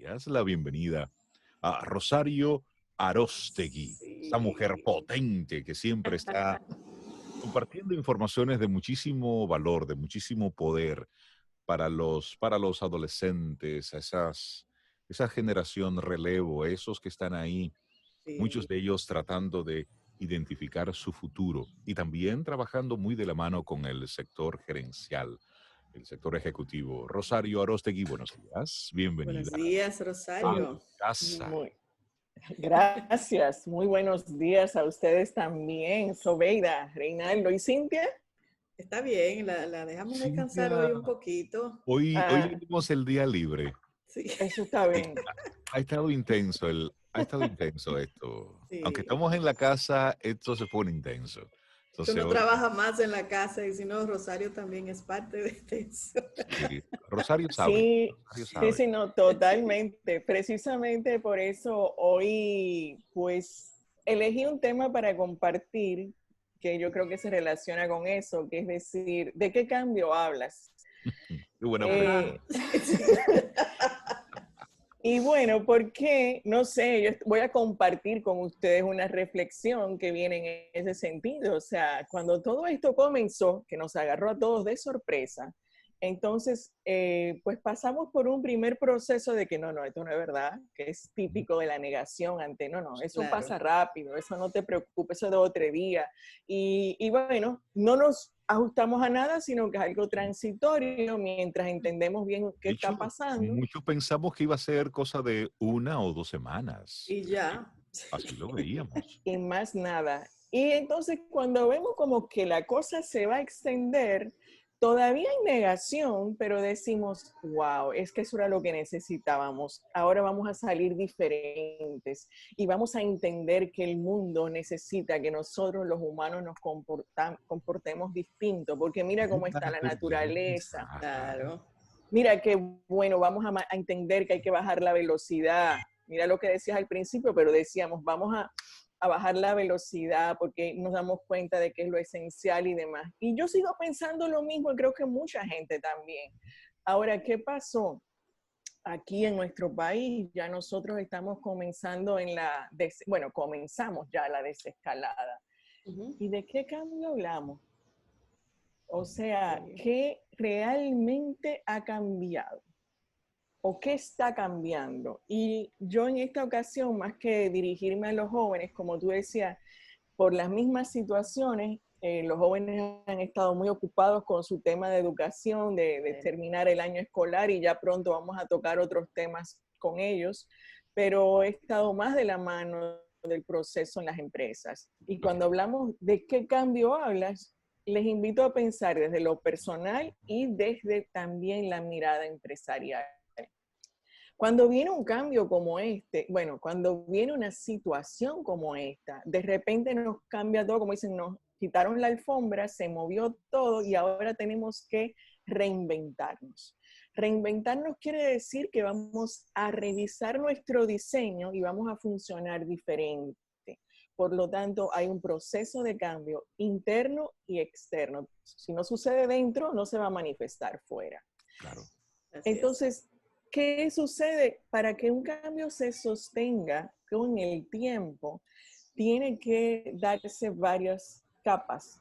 días la bienvenida a Rosario Aróstegui, esta mujer Sí. potente que siempre está compartiendo informaciones de muchísimo valor, de muchísimo poder para los adolescentes, a esa generación relevo, esos que están ahí, muchos Sí. de ellos tratando de identificar su futuro y también trabajando muy de la mano con el sector gerencial, el sector ejecutivo. Rosario Aróstegui, buenos días, bienvenida Buenos días, a Rosario. tu casa. Muy, gracias. Muy buenos días a ustedes también, Sobeida, Reinaldo y Cintia. Está bien, la dejamos descansar Cintia, hoy un poquito. hoy le Ah, dimos el día libre. Sí, eso está Eh, bien. Ha estado intenso ha estado intenso esto. Aunque sí. estamos en la casa, esto se pone intenso. Que Entonces uno hoy, trabaja más en la casa y si no, Rosario también es parte de eso. sí, Rosario sabe, Sí, Rosario sí, sabe. sí, no, Sí. totalmente. Precisamente por eso hoy, pues, elegí un tema para compartir que yo creo que se relaciona con eso, que es decir, ¿de qué cambio hablas? Qué buena pregunta. Eh, Ajá. Sí, sí. Y bueno, porque, no sé, yo voy a compartir con ustedes una reflexión que viene en ese sentido. O sea, cuando todo esto comenzó, que nos agarró a todos de sorpresa, entonces, pues pasamos por un primer proceso de que no, no, esto no es verdad, que es típico de la negación ante, no, no, eso Claro. pasa rápido, eso no te preocupes, eso de otro día. Y bueno, no nos ajustamos a nada, sino que es algo transitorio mientras entendemos bien qué De hecho, está pasando. muchos pensamos que iba a ser cosa de 1 o 2 semanas. Y ya. Así lo veíamos. Y más nada. Y entonces cuando vemos como que la cosa se va a extender, todavía hay negación, pero decimos, wow, es que eso era lo que necesitábamos. Ahora vamos a salir diferentes y vamos a entender que el mundo necesita que nosotros los humanos nos comportemos distinto, porque mira cómo está la naturaleza. Ajá. Claro. Mira que bueno, vamos a entender que hay que bajar la velocidad. Mira lo que decías al principio, pero decíamos, vamos a bajar la velocidad porque nos damos cuenta de que es lo esencial y demás. Y yo sigo pensando lo mismo y creo que mucha gente también. Ahora, ¿qué pasó? Aquí en nuestro país ya nosotros estamos comenzando bueno, comenzamos ya la desescalada. Ujú. ¿Y de qué cambio hablamos? O sea, Sí. ¿qué realmente ha cambiado? ¿O qué está cambiando? Y yo en esta ocasión, más que dirigirme a los jóvenes, como tú decías, por las mismas situaciones, los jóvenes han estado muy ocupados con su tema de educación, de terminar el año escolar y ya pronto vamos a tocar otros temas con ellos, pero he estado más de la mano del proceso en las empresas. Y cuando hablamos de qué cambio hablas, les invito a pensar desde lo personal y desde también la mirada empresarial. Cuando viene un cambio como este, bueno, cuando viene una situación como esta, de repente nos cambia todo, como dicen, nos quitaron la alfombra, se movió todo y ahora tenemos que reinventarnos. Reinventarnos quiere decir que vamos a revisar nuestro diseño y vamos a funcionar diferente. Por lo tanto, hay un proceso de cambio interno y externo. Si no sucede dentro, no se va a manifestar fuera. Claro. Así es. Entonces, ¿qué sucede? Para que un cambio se sostenga con el tiempo, tiene que darse varias capas,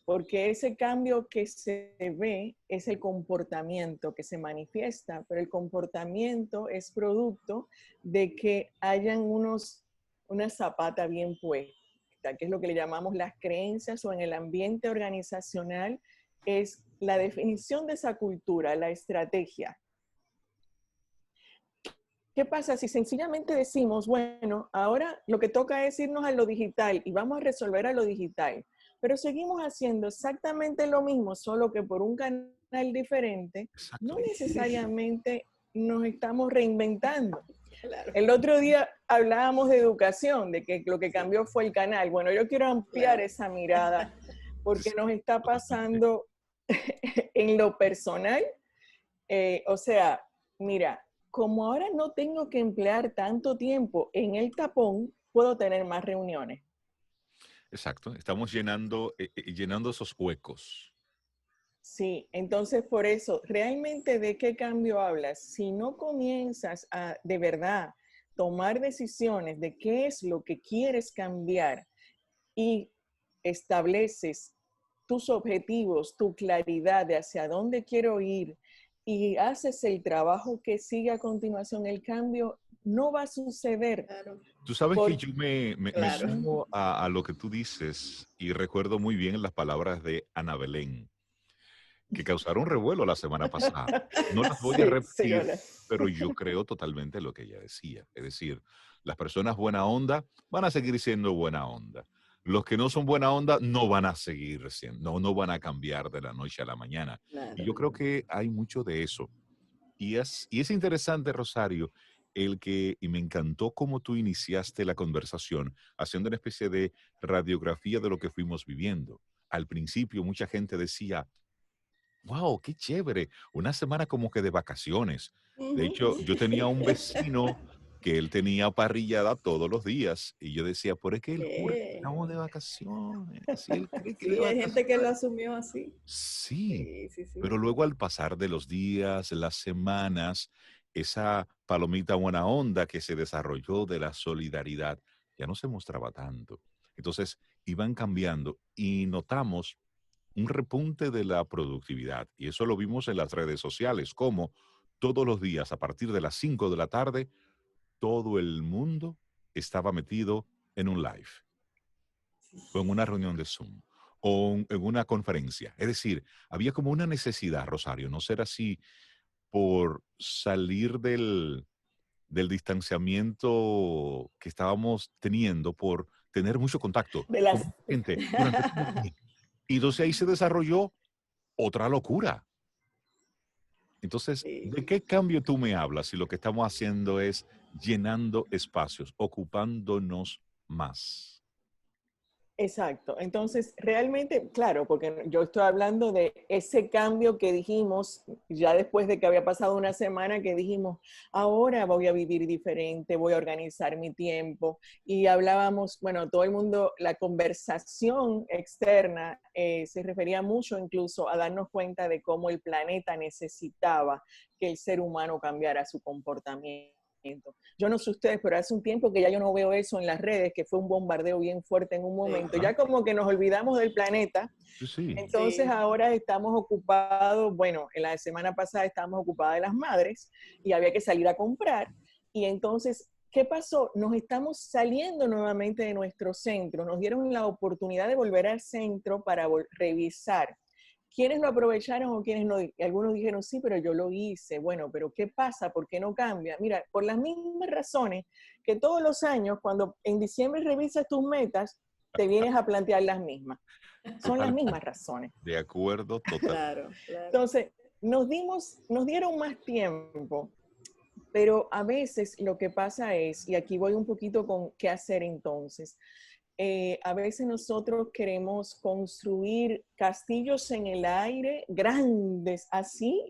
porque ese cambio que se ve es el comportamiento que se manifiesta, pero el comportamiento es producto de que hayan una zapata bien puesta, que es lo que le llamamos las creencias o en el ambiente organizacional, es la definición de esa cultura, la estrategia. ¿Qué pasa si sencillamente decimos, bueno, ahora lo que toca es irnos a lo digital y vamos a resolver a lo digital, pero seguimos haciendo exactamente lo mismo, solo que por un canal diferente, no Exacto. necesariamente nos estamos reinventando? Claro. El otro día hablábamos de educación, de que lo que Sí, cambió fue el canal. Bueno, yo quiero ampliar claro. esa mirada porque Sí, nos está totalmente. pasando en lo personal, o sea, mira, como ahora no tengo que emplear tanto tiempo en el tapón, puedo tener más reuniones. Exacto. Estamos llenando esos huecos. Sí, entonces por eso, ¿realmente de qué cambio hablas? Si no comienzas a de verdad tomar decisiones de qué es lo que quieres cambiar y estableces tus objetivos, tu claridad de hacia dónde quiero ir y haces el trabajo que sigue a continuación, el cambio no va a suceder. Claro, Tú sabes que Por, yo me claro. sumo a lo que tú dices y recuerdo muy bien las palabras de Ana Belén, que causaron revuelo la semana pasada. No las voy a sí, sí, repetir, hola. pero yo creo totalmente lo que ella decía. Es decir, las personas buena onda van a seguir siendo buena onda. Los que no son buena onda no van a seguir siendo, no van a cambiar de la noche a la mañana. Y Claro. yo creo que hay mucho de eso. Y es interesante, Rosario, y me encantó cómo tú iniciaste la conversación, haciendo una especie de radiografía de lo que fuimos viviendo. Al principio, mucha gente decía, wow, qué chévere, una semana como que de vacaciones. De Ujú. hecho, yo tenía un vecino que él tenía parrillada todos los días y yo decía, ¿por qué él jura que ¿Qué? estamos de vacaciones? Si él cree que de Sí, hay gente que lo vacaciones. asumió así. Sí, Sí, sí, sí. pero luego al pasar de los días, las semanas, esa palomita buena onda que se desarrolló de la solidaridad ya no se mostraba tanto. Entonces iban cambiando y notamos un repunte de la productividad. Y eso lo vimos en las redes sociales, como todos los días a partir de las 5 de la tarde, todo el mundo estaba metido en un live o en una reunión de Zoom o en una conferencia. Es decir, había como una necesidad, Rosario, no ser así por salir del distanciamiento que estábamos teniendo, por tener mucho contacto De con las, mucha gente durante todo el día. Y entonces ahí se desarrolló otra locura. Entonces, Sí. ¿de qué cambio tú me hablas si lo que estamos haciendo es llenando espacios, ocupándonos más? exacto. Entonces, realmente, claro, porque yo estoy hablando de ese cambio que dijimos ya después de que había pasado una semana, que dijimos, ahora voy a vivir diferente, voy a organizar mi tiempo. Y hablábamos, bueno, todo el mundo, la conversación externa se refería mucho incluso a darnos cuenta de cómo el planeta necesitaba que el ser humano cambiara su comportamiento. Yo no sé ustedes, pero hace un tiempo que ya yo no veo eso en las redes, que fue un bombardeo bien fuerte en un Sí. momento. Ajá, Ya como que nos olvidamos del planeta. sí, sí. Entonces Sí. ahora estamos ocupados, bueno, en la semana pasada estábamos ocupadas de las madres y había que salir a comprar. Y entonces, ¿qué pasó? Nos estamos saliendo nuevamente de nuestro centro. Nos dieron la oportunidad de volver al centro para revisar quiénes lo aprovecharon o quiénes no. Y algunos dijeron, sí, pero yo lo hice. Bueno, pero ¿qué pasa? ¿Por qué no cambia? Mira, por las mismas razones que todos los años, cuando en diciembre revisas tus metas, te vienes a plantear las mismas. Son las Totalmente mismas razones. de acuerdo, totalmente. Claro, claro. Entonces, nos dieron más tiempo, pero a veces lo que pasa es, y aquí voy un poquito con qué hacer entonces, a veces nosotros queremos construir castillos en el aire, grandes, así,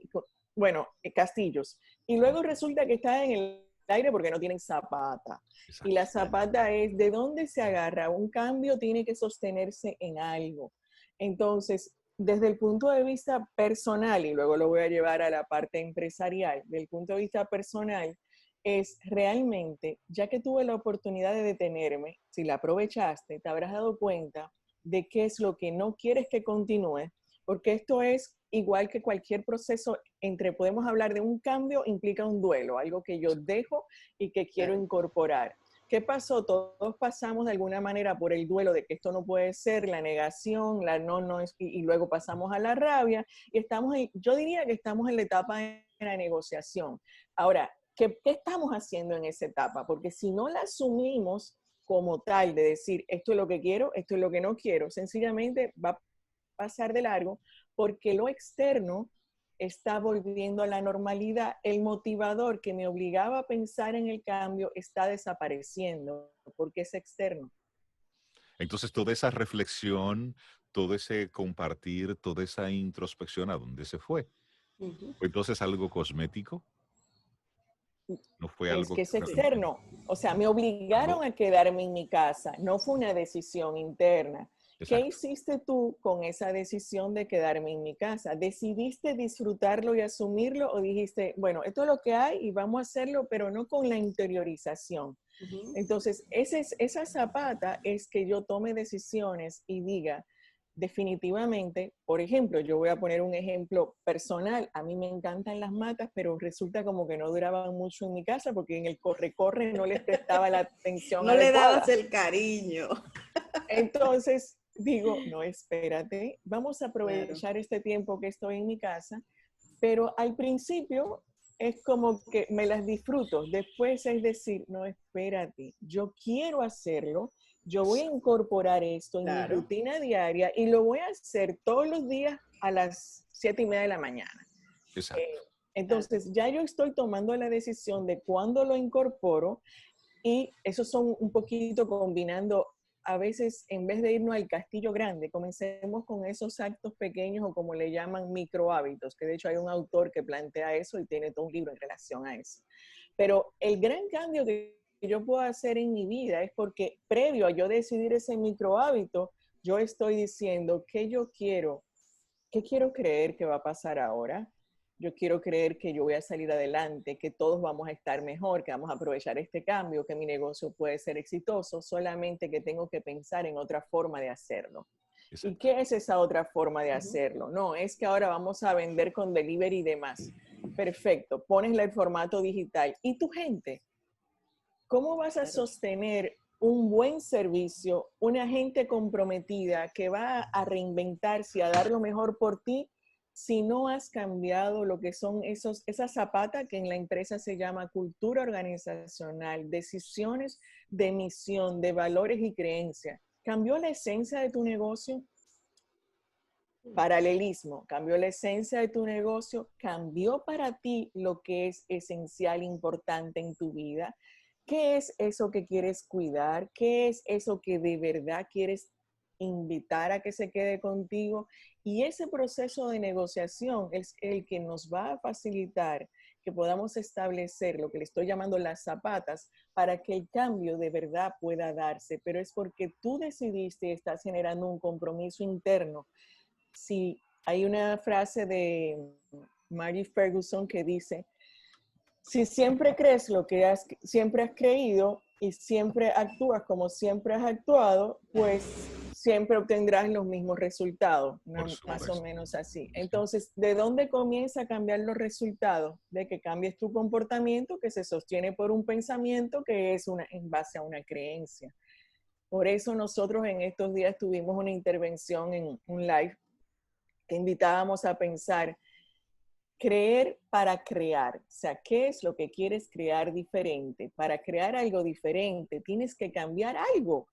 bueno, castillos, y luego resulta que están en el aire porque no tienen zapata. Y la Exacto. zapata es de dónde se agarra. Un cambio tiene que sostenerse en algo. Entonces, desde el punto de vista personal, y luego lo voy a llevar a la parte empresarial, del punto de vista personal, es realmente, ya que tuve la oportunidad de detenerme, si la aprovechaste, te habrás dado cuenta de qué es lo que no quieres que continúe, porque esto es igual que cualquier proceso podemos hablar de un cambio, implica un duelo, algo que yo dejo y que quiero Claro. incorporar. ¿Qué pasó? Todos pasamos de alguna manera por el duelo de que esto no puede ser, la negación, la no es, y luego pasamos a la rabia y yo diría que estamos en la etapa de la negociación. Ahora, ¿qué estamos haciendo en esa etapa? Porque si no la asumimos como tal, de decir, esto es lo que quiero, esto es lo que no quiero, sencillamente va a pasar de largo porque lo externo está volviendo a la normalidad. El motivador que me obligaba a pensar en el cambio está desapareciendo porque es externo. Entonces, toda esa reflexión, todo ese compartir, toda esa introspección, ¿a dónde se fue? Ujú. ¿Fue entonces algo cosmético? ¿No fue Es algo que que es realmente externo. O sea, me caló? obligaron a quedarme en mi casa. No fue una decisión interna. ¿Qué Exacto. hiciste tú con esa decisión de quedarme en mi casa? ¿Decidiste disfrutarlo y asumirlo o dijiste, bueno, esto es lo que hay y vamos a hacerlo, pero no con la interiorización? Ujú. Entonces, esa zapata es que yo tome decisiones y diga, definitivamente, por ejemplo, yo voy a poner un ejemplo personal, a mí me encantan las matas, pero resulta como que no duraban mucho en mi casa porque en el corre-corre no les prestaba la atención No le dabas adecuada. el cariño. Entonces, digo, no, espérate, vamos a Claro, aprovechar este tiempo que estoy en mi casa, pero al principio es como que me las disfruto. Después es decir, no, espérate, yo quiero hacerlo, yo voy a Exacto. incorporar esto en mi claro. rutina diaria y lo voy a hacer todos los días a las 7:30 de la mañana. Exacto. Eh, entonces, ya yo estoy tomando la decisión de cuándo lo incorporo y eso son un poquito combinando, a veces en vez de irnos al castillo grande, comencemos con esos actos pequeños o como le llaman micro hábitos, que de hecho hay un autor que plantea eso y tiene todo un libro en relación a eso. Pero el gran cambio que yo puedo hacer en mi vida es porque previo a yo decidir ese micro hábito, yo estoy diciendo qué quiero creer que va a pasar ahora. Yo quiero creer que yo voy a salir adelante, que todos vamos a estar mejor, que vamos a aprovechar este cambio, que mi negocio puede ser exitoso, solamente que tengo que pensar en otra forma de hacerlo. ¿Y Exacto. qué es esa otra forma de Ujú. hacerlo? No, es que ahora vamos a vender con delivery y demás. Perfecto, pones el formato digital. ¿Y tu gente? ¿Cómo vas a Claro. sostener un buen servicio, una gente comprometida que va a reinventarse y a dar lo mejor por ti si no has cambiado lo que son esa zapata que en la empresa se llama cultura organizacional, decisiones de misión, de valores y creencias? ¿Cambió la esencia de tu negocio? Paralelismo, cambió la esencia de tu negocio, cambió para ti lo que es esencial, importante en tu vida. ¿Qué es eso que quieres cuidar? ¿Qué es eso que de verdad quieres invitar a que se quede contigo? Y ese proceso de negociación es el que nos va a facilitar que podamos establecer lo que le estoy llamando las zapatas para que el cambio de verdad pueda darse. Pero es porque tú decidiste y estás generando un compromiso interno. Sí, hay una frase de Margie Ferguson que dice, si siempre crees lo que siempre has creído y siempre actúas como siempre has actuado, pues siempre obtendrás los mismos resultados, Por más o supuesto. menos así. Sí. Entonces, ¿de dónde comienza a cambiar los resultados? De que cambies tu comportamiento que se sostiene por un pensamiento que es en base a una creencia. Por eso nosotros en estos días tuvimos una intervención en un live que invitábamos a pensar, creer para crear. O sea, ¿qué es lo que quieres crear diferente? Para crear algo diferente tienes que cambiar algo,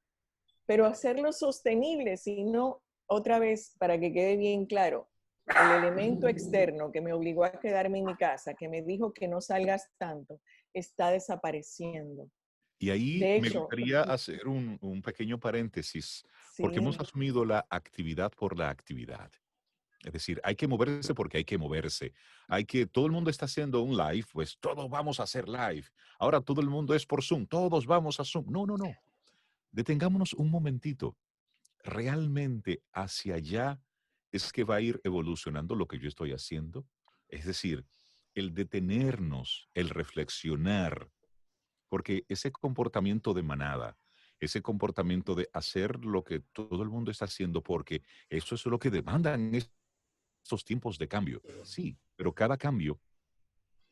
pero hacerlo sostenible, si no, otra vez, para que quede bien claro, el elemento externo que me obligó a quedarme en mi casa, que me dijo que no salgas tanto, está desapareciendo. Y ahí De me hecho, gustaría hacer un pequeño paréntesis, porque hemos sí, asumido la actividad por la actividad. Es decir, hay que moverse porque hay que moverse. Todo el mundo está haciendo un live, pues todos vamos a hacer live. Ahora todo el mundo es por Zoom, todos vamos a Zoom. No, no, no. Detengámonos un momentito. ¿Realmente hacia allá es que va a ir evolucionando lo que yo estoy haciendo? Es decir, el detenernos, el reflexionar, porque ese comportamiento de manada, ese comportamiento de hacer lo que todo el mundo está haciendo, porque eso es lo que demandan estos tiempos de cambio. Sí, pero cada cambio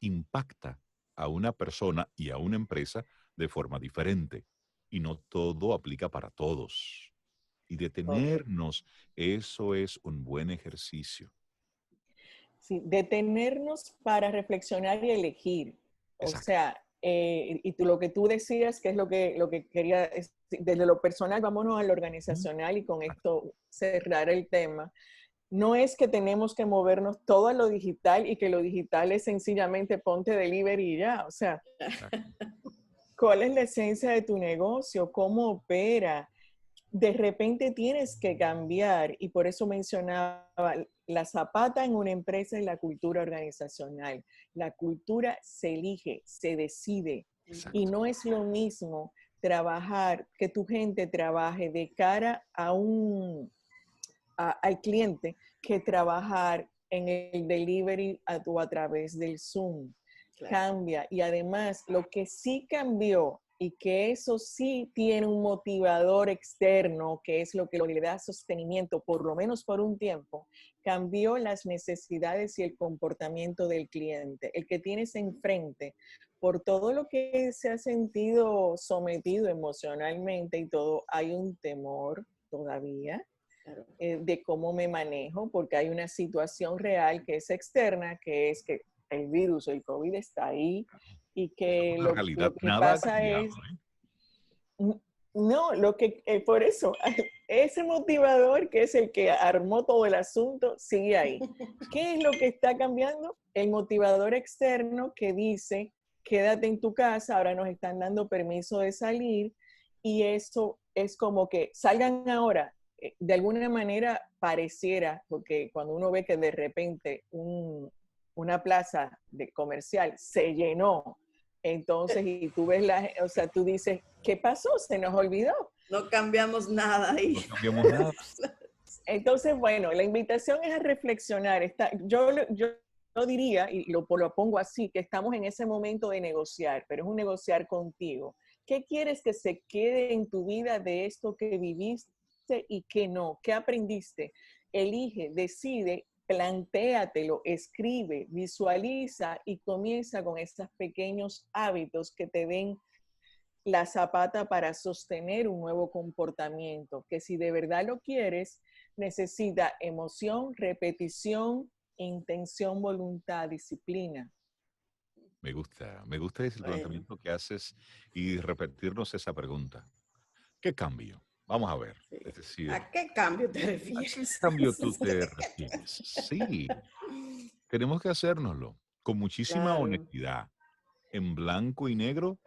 impacta a una persona y a una empresa de forma diferente. Y no todo aplica para todos. Y correcto. detenernos, eso es un buen ejercicio. Sí, detenernos para reflexionar y elegir. O Exacto. sea, lo que tú decías, que es lo que quería, desde lo personal, vámonos a lo Mm, organizacional y con exacto. esto cerrar el tema. No es que tenemos que movernos todo a lo digital y que lo digital es sencillamente ponte delivery y ya. O sea, Exacto. ¿cuál es la esencia de tu negocio? ¿Cómo opera? De repente tienes que cambiar y por eso mencionaba la zapata en una empresa y la cultura organizacional. La cultura se elige, se decide y Exacto. no es lo mismo trabajar, que tu gente trabaje de cara a al cliente, que trabajar en el delivery a través del Zoom. Claro. Cambia. Y además, lo que sí cambió y que eso sí tiene un motivador externo, que es lo que le da sostenimiento, por lo menos por un tiempo, cambió las necesidades y el comportamiento del cliente. El que tienes enfrente, por todo lo que se ha sentido sometido emocionalmente y todo, hay un temor todavía Claro. de cómo me manejo, porque hay una situación real que es externa, que es que el virus, el COVID está ahí y que Una realidad, lo que nada ha pasa cambiado, es, ¿eh? no, lo que, por eso, ese motivador que es el que armó todo el asunto, sigue ahí. ¿Qué es lo que está cambiando? El motivador externo que dice, quédate en tu casa, ahora nos están dando permiso de salir y eso es como que salgan ahora. De alguna manera pareciera, porque cuando uno ve que de repente una plaza de comercial se llenó, entonces, y tú ves o sea, tú dices, ¿qué pasó? Se nos olvidó. No cambiamos nada ahí. No cambiamos nada. Entonces, bueno, la invitación es a reflexionar. Yo diría, y lo pongo así, que estamos en ese momento de negociar, pero es un negociar contigo. ¿Qué quieres que se quede en tu vida de esto que viviste y qué no? ¿Qué aprendiste? Elige, decide, plantéatelo, escribe, visualiza y comienza con estos pequeños hábitos que te den la zapata para sostener un nuevo comportamiento, que si de verdad lo quieres, necesita emoción, repetición, intención, voluntad, disciplina. Me gusta ese Bueno, planteamiento que haces y repetirnos esa pregunta. ¿Qué cambio? Vamos a ver. sí. Es decir, ¿A qué cambio te ¿a qué refieres? cambio tú te refieres? Sí, tenemos que hacérnoslo con muchísima Claro. honestidad, en blanco y negro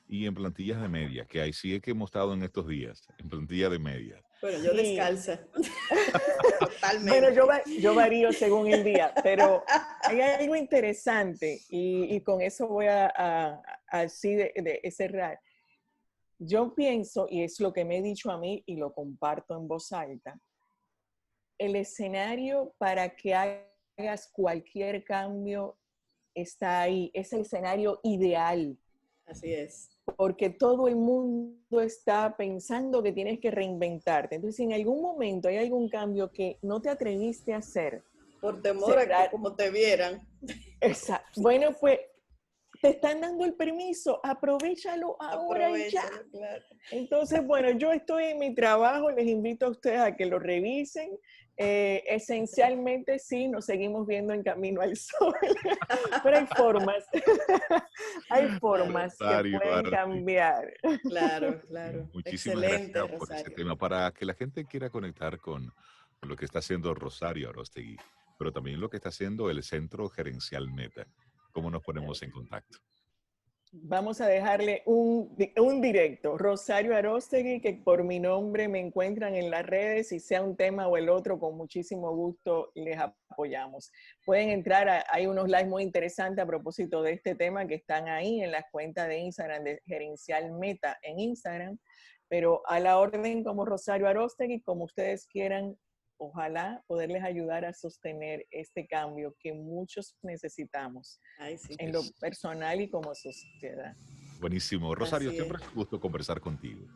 y en plantillas de media, que ahí sí es que hemos estado en estos días, en plantilla de media. Bueno, yo Sí. descalza. Bueno, Totalmente. yo varío según el día, pero hay algo interesante y con eso voy así de cerrar. Yo pienso, y es lo que me he dicho a mí y lo comparto en voz alta, el escenario para que hagas cualquier cambio está ahí, es el escenario ideal, Así es. porque todo el mundo está pensando que tienes que reinventarte. Entonces, si en algún momento hay algún cambio que no te atreviste a hacer, Por temor a que cerrar, como te vieran. bueno, pues te están dando el permiso, aprovéchalo ahora y ya. Aprovechalo, claro. Entonces, bueno, yo estoy en mi trabajo, les invito a ustedes a que lo revisen. Esencialmente sí, nos seguimos viendo en Camino al Sol, pero hay Claro, formas que Rosario, pueden ahora sí. cambiar. claro, claro. Muchísimas Excelente, gracias por ese Rosario. tema. Para que la gente quiera conectar con lo que está haciendo Rosario Aróstegui, pero también lo que está haciendo el Centro Gerencial Meta. ¿Cómo nos Claro ponemos que en sí. contacto? Vamos a dejarle un directo, Rosario Aróstegui, que por mi nombre me encuentran en las redes, y sea un tema o el otro, con muchísimo gusto les apoyamos. Pueden entrar, hay unos lives muy interesantes a propósito de este tema que están ahí en las cuentas de Instagram, de Gerencial Meta en Instagram, pero a la orden como Rosario Aróstegui, como ustedes quieran. Ojalá poderles ayudar a sostener este cambio que muchos necesitamos Ay, sí. en lo personal y como sociedad. Buenísimo. Rosario, Así siempre es. es un gusto conversar contigo.